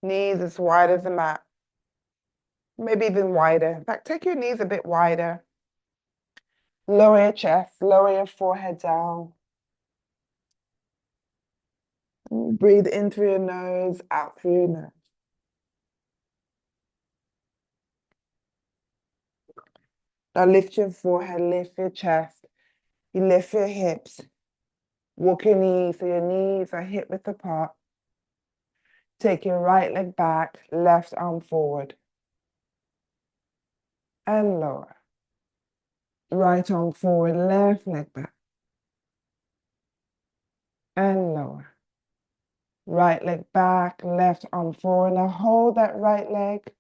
Knees as wide as the mat. Maybe even wider. In fact, take your knees a bit wider. Lower your chest, lower your forehead down. Breathe in through your nose, out through your nose. Now lift your forehead, lift your chest. You lift your hips. Walk your knees so your knees are hip width apart. Take your right leg back, left arm forward. And lower. Right arm forward, left leg back. And lower. Right leg back, left arm forward. Now hold that right leg.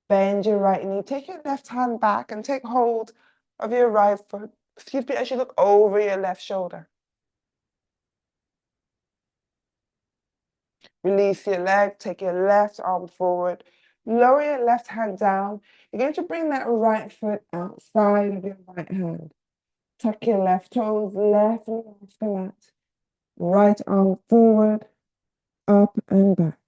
Bend your right knee. Take your left hand back and take hold of your right foot. Excuse me, as you look over your left shoulder. Release your leg. Take your left arm forward. Lower your left hand down. You're going to bring that right foot outside of your right hand. Tuck your left toes, left knee off the mat. Right arm forward, up and back.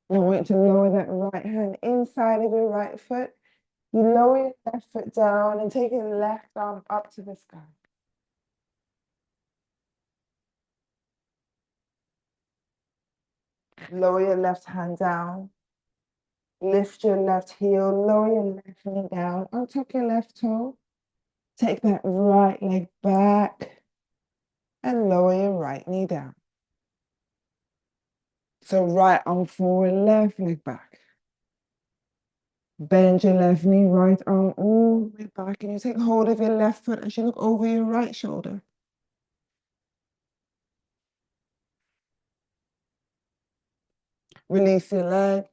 Now I want you to lower that right hand inside of your right foot. You lower your left foot down and take your left arm up to the sky. Lower your left hand down. Lift your left heel, lower your left knee down, untuck your left toe. Take that right leg back and lower your right knee down. So right arm forward, left leg back. Bend your left knee, right arm all the way back, and you take hold of your left foot as you look over your right shoulder. Release your leg,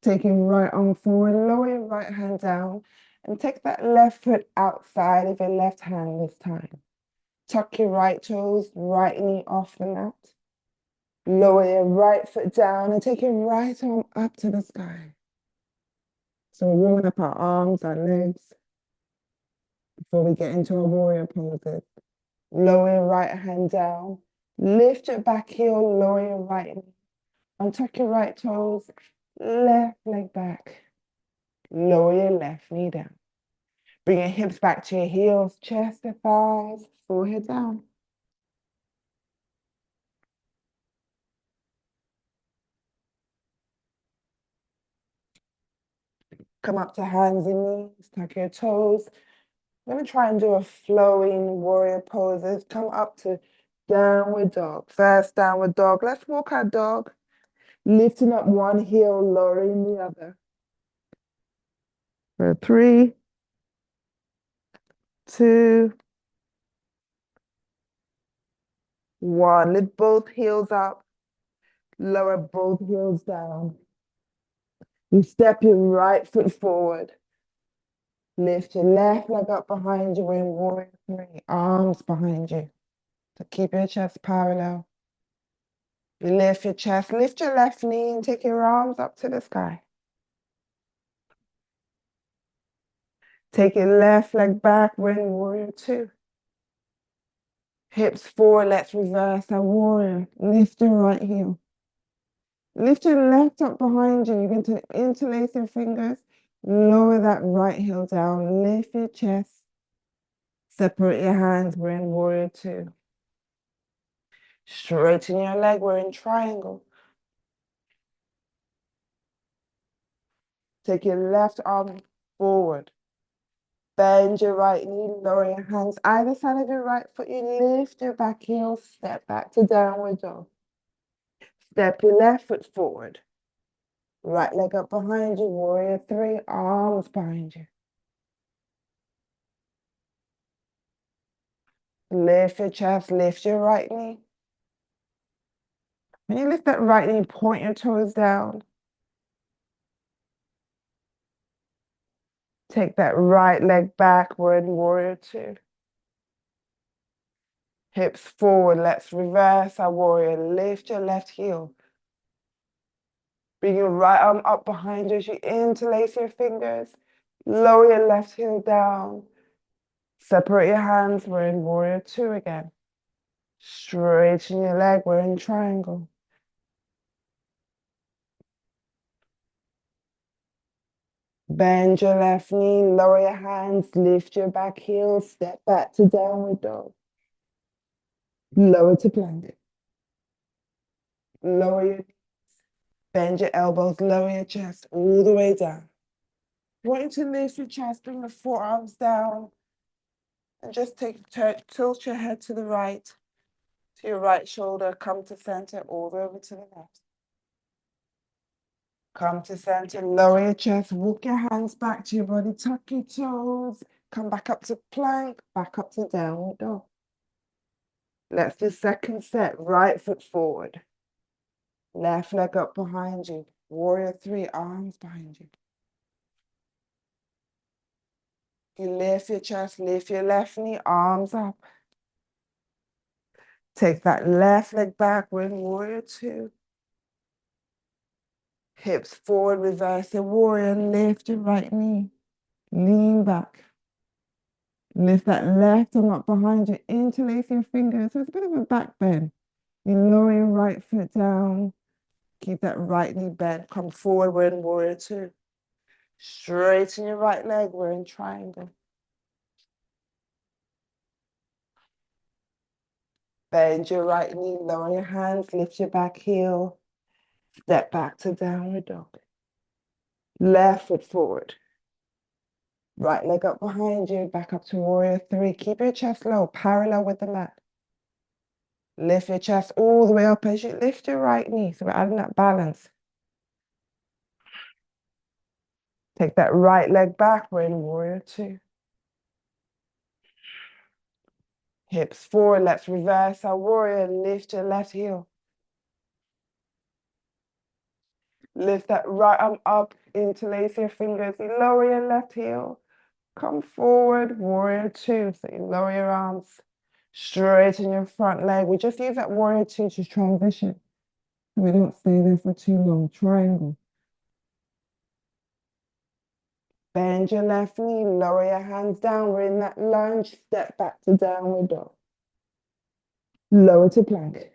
take your right arm forward, lower your right hand down, and take that left foot outside of your left hand this time. Tuck your right toes, right knee off the mat. Lower your right foot down and take your right arm up to the sky. So we're warming up our arms, our legs, before we get into our warrior poses. Lower your right hand down. Lift your back heel, lower your right knee. Untuck your right toes, left leg back. Lower your left knee down. Bring your hips back to your heels, chest to thighs, forehead down. Come up to hands and knees, tuck your toes. I'm going to try and do a flowing warrior poses. Come up to downward dog. First downward dog. Let's walk our dog. Lifting up one heel, lowering the other. For 3, 2, 1. Lift both heels up. Lower both heels down. You step your right foot forward. Lift your left leg up behind you in warrior 3. Arms behind you. So keep your chest parallel. You lift your chest, lift your left knee and take your arms up to the sky. Take your left leg back, we're in warrior 2. Hips forward, let's reverse our warrior. Lift your right heel. Lift your left up behind you. You're going to interlace your fingers. Lower that right heel down. Lift your chest. Separate your hands, we're in warrior 2. Straighten your leg, we're in triangle. Take your left arm forward. Bend your right knee, lower your hands either side of your right foot. You lift your back heel, step back to downward dog. Step your left foot forward. Right leg up behind you, warrior 3, arms behind you. Lift your chest, lift your right knee. When you lift that right knee, point your toes down. Take that right leg back, we're in warrior 2. Hips forward, let's reverse our warrior. Lift your left heel. Bring your right arm up behind you as you interlace your fingers. Lower your left heel down. Separate your hands, we're in warrior 2 again. Straighten your leg, we're in triangle. Bend your left knee, lower your hands, lift your back heel, step back to downward dog. Lower to plank. Lower your knees, bend your elbows, lower your chest all the way down. Want you to lift your chest, bring the forearms down, and just tilt your head to the right, to your right shoulder, come to center, all the way over to the left. Come to center, lower your chest, walk your hands back to your body, tuck your toes, come back up to plank, back up to downward dog. Let's do second set, right foot forward. Left leg up behind you. Warrior three, arms behind you. You lift your chest, lift your left knee, arms up. Take that left leg back, we're in warrior two. Hips forward, reverse the warrior, lift your right knee. Lean back. Lift that left arm up behind you, interlace your fingers. So it's a bit of a back bend. You lower your right foot down. Keep that right knee bent. Come forward, we're in warrior two. Straighten your right leg, we're in triangle. Bend your right knee, lower your hands, lift your back heel. Step back to downward dog. Left foot forward. Right leg up behind you, back up to warrior three. Keep your chest low, parallel with the mat. Lift your chest all the way up as you lift your right knee. So we're adding that balance. Take that right leg back, we're in warrior two. Hips forward, let's reverse our warrior. Lift your left heel. Lift that right arm up, interlace your fingers. You lower your left heel. Come forward, warrior two. So you lower your arms, straighten your front leg. We just use that warrior two to transition. We don't stay there for too long. Triangle. Bend your left knee, lower your hands down. We're in that lunge, step back to downward dog. Lower to plank.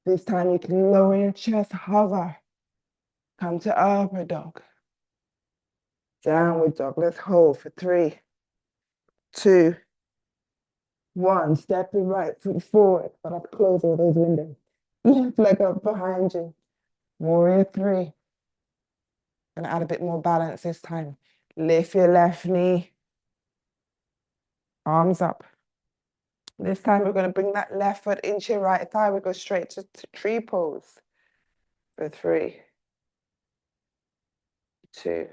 This time you can lower your chest, hover. Come to upward dog. Downward dog. Let's hold for 3, 2, 1. Step your right foot forward, but I'll close all those windows. Left leg up behind you. Warrior three. Gonna add a bit more balance this time. Lift your left knee. Arms up. This time we're gonna bring that left foot into your right thigh. We go straight to tree pose. For 3, 2,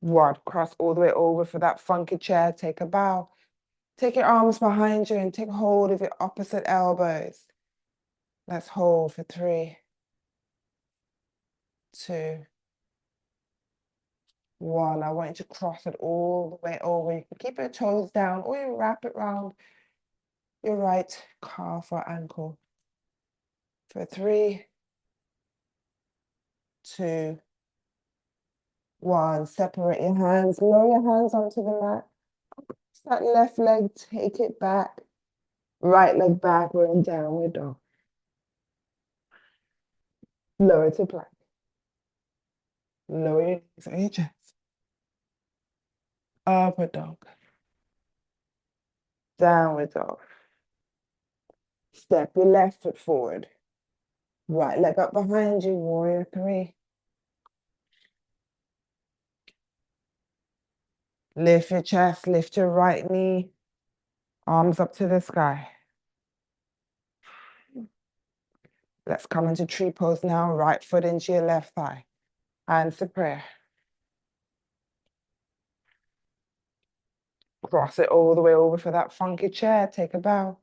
1. Cross all the way over for that funky chair. Take a bow. Take your arms behind you and take hold of your opposite elbows. Let's hold for 3, 2, 1. I want you to cross it all the way over. You can keep your toes down or you wrap it around your right calf or ankle. For 3, 2, 1. Separate your hands. Lower your hands onto the mat. That left leg, take it back. Right leg back, we're in downward dog. Lower to plank. Lower your knees on your chest. Upward dog. Downward dog. Step your left foot forward. Right leg up behind you, warrior three. Lift your chest, lift your right knee. Arms up to the sky. Let's come into tree pose now. Right foot into your left thigh. Hands to prayer. Cross it all the way over for that funky chair. Take a bow.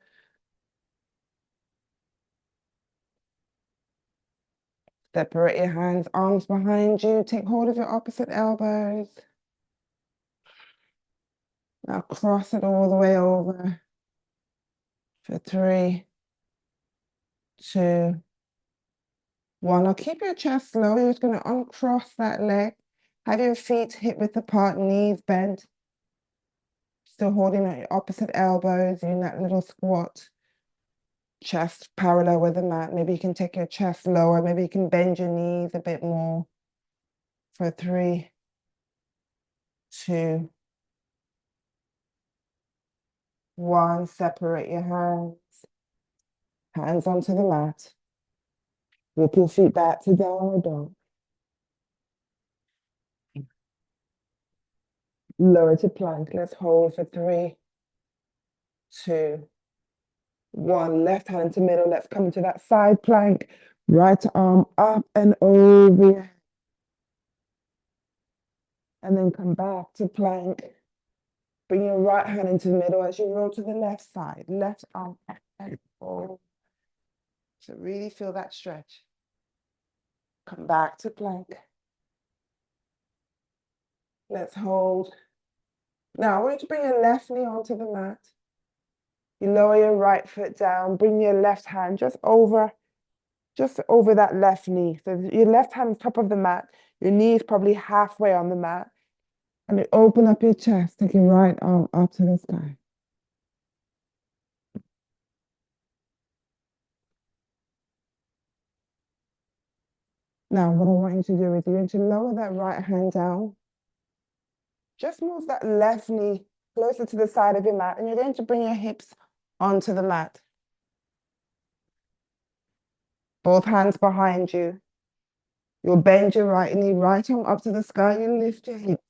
Separate your hands, arms behind you. Take hold of your opposite elbows. Now cross it all the way over for 3, 2, 1. Now keep your chest low. You're just going to uncross that leg. Have your feet hip width apart, knees bent. Still holding at your opposite elbows in that little squat. Chest parallel with the mat. Maybe you can take your chest lower. Maybe you can bend your knees a bit more. For 3, 2, 1. Separate your hands. Hands onto the mat. Walk your feet back to downward dog. Lower to plank. Let's hold for 3, 2, 1. Left hand to middle. Let's come into that side plank. Right arm up and over your head. And then come back to plank. Bring your right hand into the middle as you roll to the left side. Left arm up and over. So really feel that stretch. Come back to plank. Let's hold. Now, I want you to bring your left knee onto the mat. You lower your right foot down. Bring your left hand just over that left knee. So your left hand is top of the mat. Your knee is probably halfway on the mat. And you open up your chest. Take your right arm up to the sky. Now, what I want you to do is you're going to lower that right hand down. Just move that left knee closer to the side of your mat, and you're going to bring your hips onto the mat. Both hands behind you. You'll bend your right knee, right arm up to the sky. You lift your hips.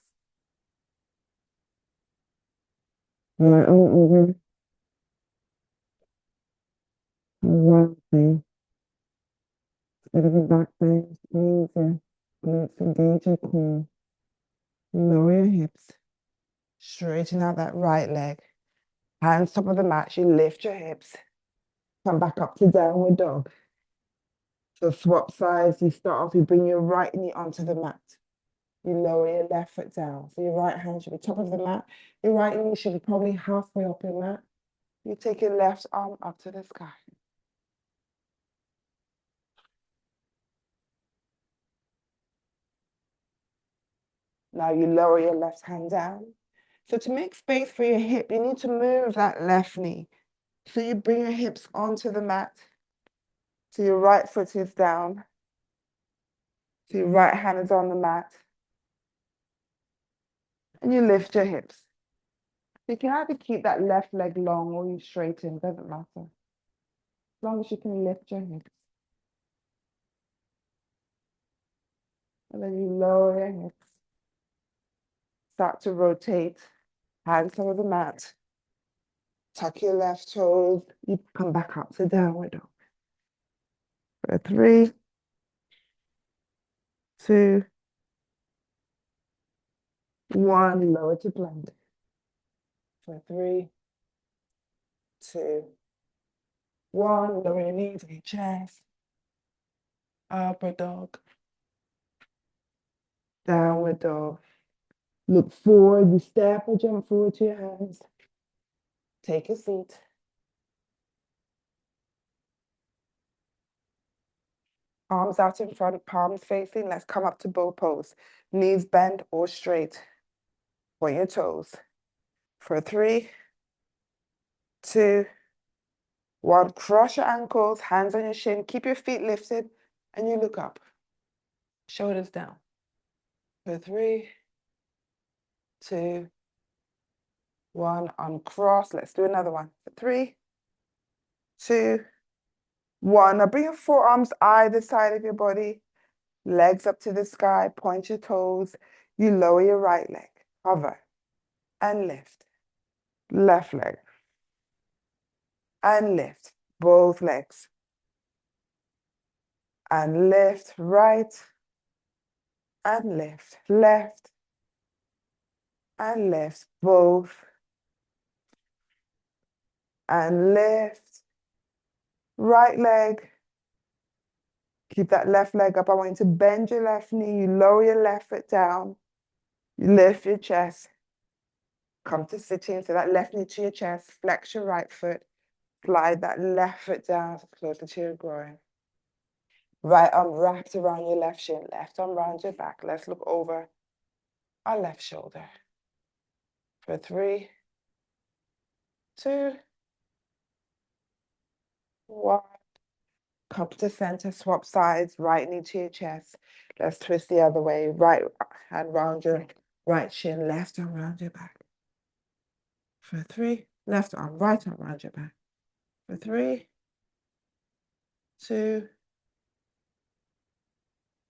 Right arm over. Around thing. Instead of the back bend, knees in. Glutes engage your core. Lower your hips. Straighten out that right leg. Hands top of the mat. You lift your hips. Come back up to downward dog. So swap sides. You start off, you bring your right knee onto the mat. You lower your left foot down. So your right hand should be top of the mat. Your right knee should be probably halfway up your mat. You take your left arm up to the sky. Now you lower your left hand down. So to make space for your hip, you need to move that left knee. So you bring your hips onto the mat. So your right foot is down. So your right hand is on the mat. And you lift your hips. You can either keep that left leg long or you straighten, doesn't matter. As long as you can lift your hips. And then you lower your hips. Start to rotate. Hands over the mat. Tuck your left toes. You come back up to downward dog. For 3, 2, 1. Lower to plank. For 3, 2, 1. Lower your knees to your chest. Upward dog. Downward dog. Look forward. You step or jump forward to your hands. Take a seat. Arms out in front, palms facing. Let's come up to bow pose. Knees bent or straight. Point your toes. For 3, 2, 1. Cross your ankles, hands on your shin. Keep your feet lifted and you look up. Shoulders down. For 3, 2, 1. Uncross. Let's do another one. For 3, 2, 1. Now bring your forearms either side of your body. Legs up to the sky. Point your toes. You lower your right leg. Hover and lift. Left leg. And lift. Both legs. And lift. Right. And lift. Left. And lift. Both. And lift. Right leg. Keep that left leg up. I want you to bend your left knee. You lower your left foot down. You lift your chest. Come to sitting. So that left knee to your chest. Flex your right foot. Slide that left foot down closer to your groin. Right arm wrapped around your left shin. Left arm around your back. Let's look over our left shoulder. For 3, 2, One. Come to center, swap sides, right knee to your chest. Let's twist the other way. Right hand round your right shin, left arm round your back. For 3, left arm, right arm round your back. For 3, 2,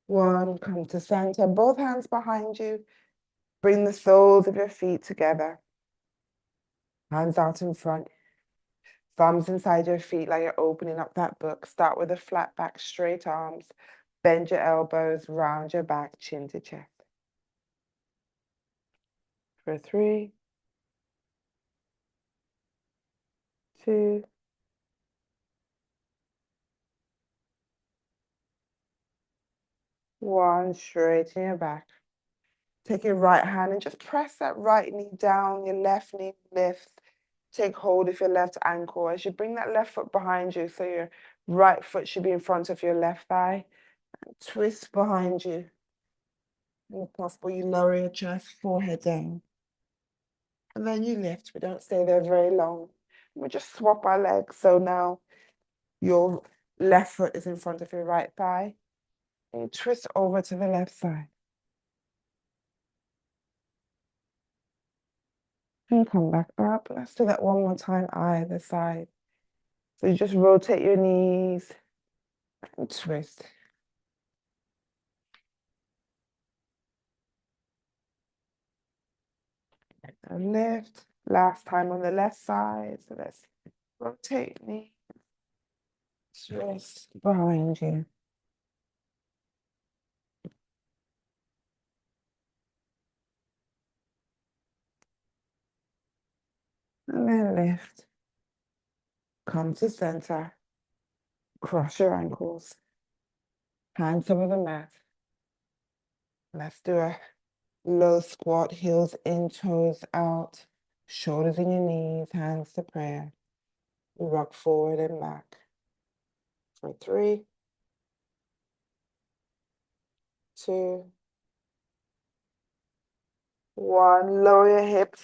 1. Come to center, both hands behind you. Bring the soles of your feet together. Hands out in front. Thumbs inside your feet like you're opening up that book. Start with a flat back, straight arms. Bend your elbows, round your back, chin to chest. For 3, 2, 1. Straighten your back. Take your right hand and just press that right knee down. Your left knee lifts. Take hold of your left ankle as you bring that left foot behind you. So your right foot should be in front of your left thigh. Twist behind you. And if possible, you lower your chest, forehead down. And then you lift. We don't stay there very long. We just swap our legs. So now your left foot is in front of your right thigh. And you twist over to the left side. And come back up. Let's do that one more time, either side. So you just rotate your knees and twist. And lift. Last time on the left side. So let's rotate knee. Twist behind you. And then lift. Come to center. Cross your ankles. Hands over the mat. Let's do a low squat, heels in, toes out, shoulders in your knees, hands to prayer. Rock forward and back. For 3, 2, 1. Lower your hips.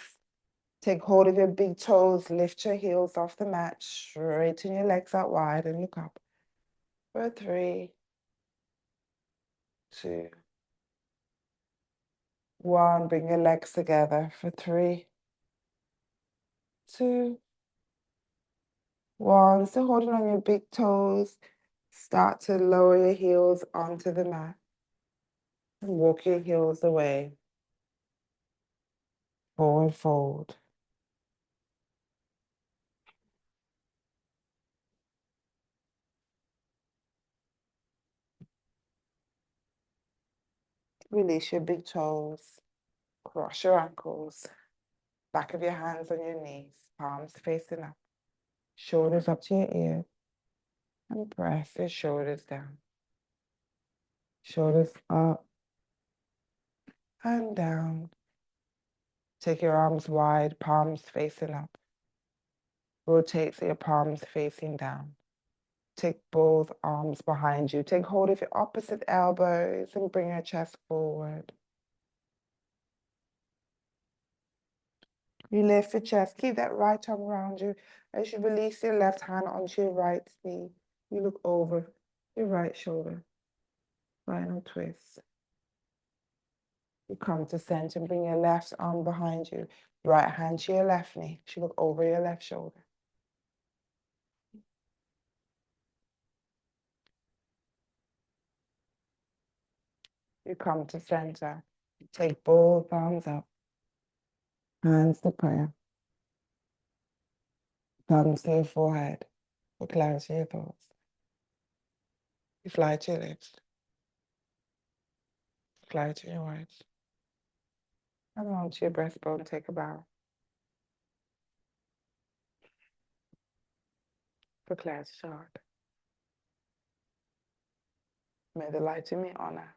Take hold of your big toes. Lift your heels off the mat. Straighten your legs out wide and look up. For 3, 2, 1. Bring your legs together. For 3, 2, 1. Still holding on your big toes. Start to lower your heels onto the mat. And walk your heels away. Forward fold. Release your big toes. Cross your ankles. Back of your hands on your knees. Palms facing up. Shoulders up to your ears. And press your shoulders down. Shoulders up and down. Take your arms wide, palms facing up. Rotate so your palms facing down. Take both arms behind you. Take hold of your opposite elbows and bring your chest forward. You lift your chest. Keep that right arm around you. As you release your left hand onto your right knee, you look over your right shoulder. Final twist. You come to center and bring your left arm behind you. Right hand to your left knee. You look over your left shoulder. You come to center. Take both arms up. Hands to prayer. Thumbs to your forehead. For clarity of your thoughts. You fly to your lips. Fly to your words. Come on to your breastbone. Take a bow. For clarity of your heart. May the light in me honor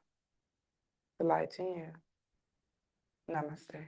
the light in you. Namaste.